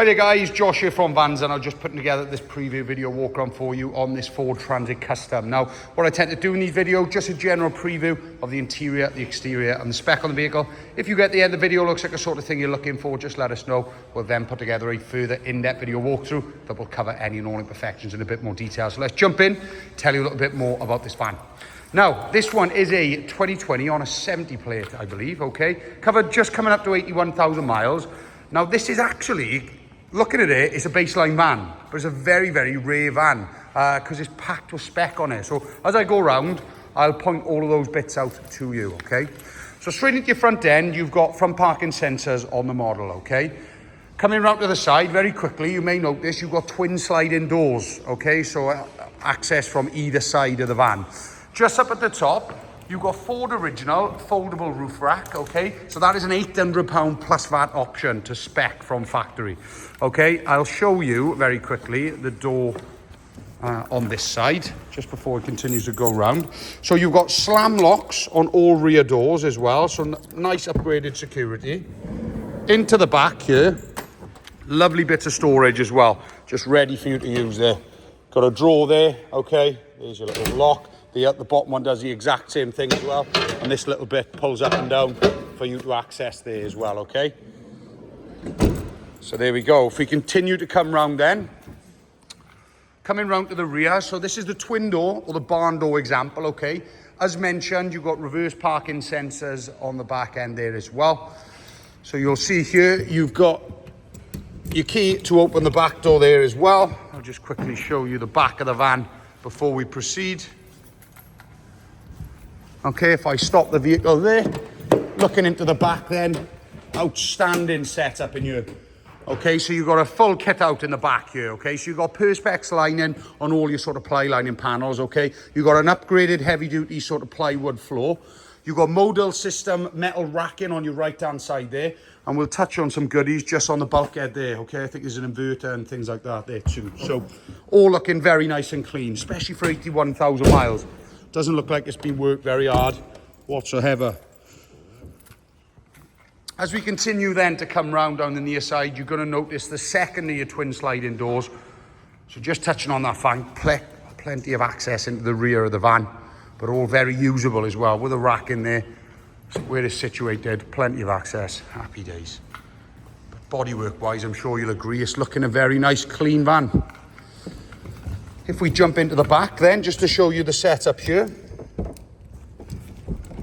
Hi there guys, Josh here from Vans, and I'm just putting together this preview video walk around for you on this Ford Transit Custom. Now, what I tend to do in these videos, just a general preview of the interior, the exterior and the spec on the vehicle. If you get the end of the video looks like the sort of thing you're looking for, just let us know. We'll then put together a further in-depth video walkthrough that will cover any and all imperfections in a bit more detail. So let's jump in, tell you a little bit more about this van. Now, this one is a 2020 on a 70 plate, I believe, okay? Covered just coming up to 81,000 miles. Now, this is actually, looking at it, it's a baseline van, but it's a very, very rare van because it's packed with spec on it. So as I go around, I'll point all of those bits out to you, okay? So straight into your front end, you've got front parking sensors on the model, okay? Coming around to the side, very quickly, you may notice you've got twin sliding doors, okay? So access from either side of the van. Just up at the top, you've got Ford original foldable roof rack, okay? So that is an £800 plus VAT option to spec from factory, okay? I'll show you very quickly the door on this side, just before it continues to go round. So you've got slam locks on all rear doors as well, so nice upgraded security. Into the back here, lovely bits of storage as well, just ready for you to use there. Got a drawer there, okay? There's your little lock. The bottom one does the exact same thing as well, and this little bit pulls up and down for you to access there as well, okay? So there we go. If we continue to come round then, coming round to the rear, so this is the twin door or the barn door example, okay? As mentioned, you've got reverse parking sensors on the back end there as well. So you'll see here, you've got your key to open the back door there as well. I'll just quickly show you the back of the van before we proceed. Okay, if I stop the vehicle there, looking into the back then, outstanding setup in here. Okay, so you've got a full kit out in the back here, okay? So you've got Perspex lining on all your sort of ply lining panels, okay? You've got an upgraded heavy-duty sort of plywood floor. You've got modal system metal racking on your right-hand side there, and we'll touch on some goodies just on the bulkhead there, okay? I think there's an inverter and things like that there too. So all looking very nice and clean, especially for 81,000 miles. Doesn't look like it's been worked very hard whatsoever. As we continue then to come round down the near side, you're going to notice the second of your twin sliding doors. So just touching on that van, plenty of access into the rear of the van, but all very usable as well, with a rack in there. So where it's situated, plenty of access, happy days. But bodywork wise, I'm sure you'll agree, it's looking a very nice, clean van. If we jump into the back then, just to show you the setup here.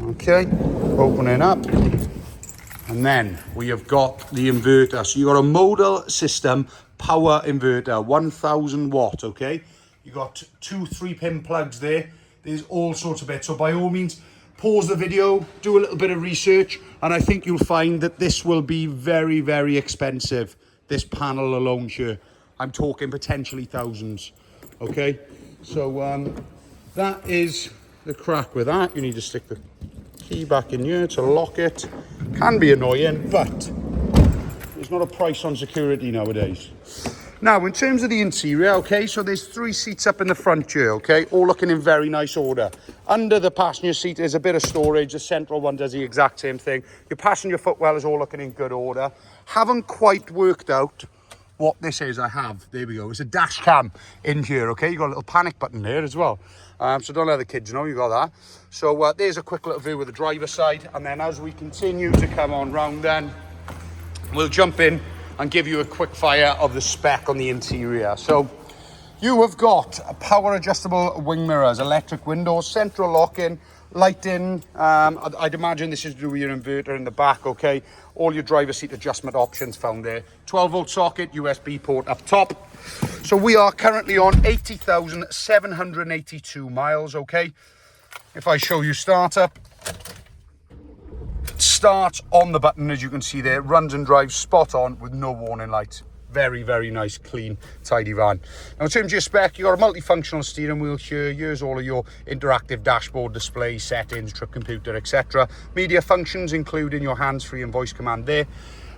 Okay, opening up. And then we have got the inverter. So you've got a modal system power inverter, 1000 watt, okay? You've got two 3-pin plugs there. There's all sorts of bits. So by all means, pause the video, do a little bit of research, and I think you'll find that this will be very, very expensive, this panel alone here. I'm talking potentially thousands. Okay, so that is the crack with that. You need to stick the key back in here to lock it. Can be annoying, but there's not a price on security nowadays. Now, in terms of the interior, okay, so there's 3 seats up in the front here, okay, all looking in very nice order. Under the passenger seat is a bit of storage. The central one does the exact same thing. Your passenger footwell is all looking in good order. Haven't quite worked out what this is. I have, there we go, it's a dash cam in here, okay? You got a little panic button there as well, so don't let the kids know you got that. So there's a quick little view of the driver's side, and then as we continue to come on round then, we'll jump in and give you a quick fire of the spec on the interior. So you have got power adjustable wing mirrors, electric windows, central locking, lighting. I'd imagine this is to do with your inverter in the back, okay? All your driver seat adjustment options found there. 12-volt socket, USB port up top. So we are currently on 80,782 miles, okay? If I show you startup, start on the button, as you can see there, runs and drives spot on with no warning lights. Very, very nice, clean, tidy van. Now, in terms of your spec, you've got a multifunctional steering wheel here. Here's all of your interactive dashboard display, settings, trip computer, etc. Media functions, including your hands-free and voice command there.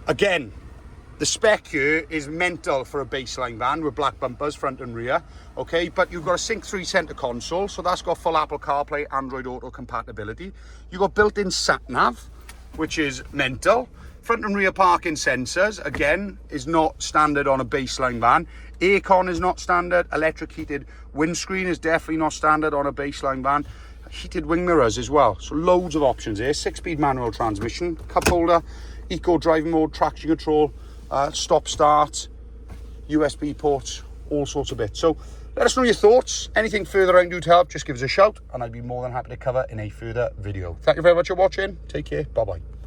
Again, the spec here is mental for a baseline van with black bumpers, front and rear, okay? But you've got a Sync 3 center console, so that's got full Apple CarPlay, Android Auto compatibility. You've got built-in sat-nav, which is mental. Front and rear parking sensors, again, is not standard on a baseline van. Aircon is not standard. Electric heated windscreen is definitely not standard on a baseline van. Heated wing mirrors as well. So loads of options here. 6-speed manual transmission, cup holder, eco driving mode, traction control, stop start, USB ports, all sorts of bits. So let us know your thoughts. Anything further I can do to help, just give us a shout and I'd be more than happy to cover in a further video. Thank you very much for watching. Take care. Bye-bye.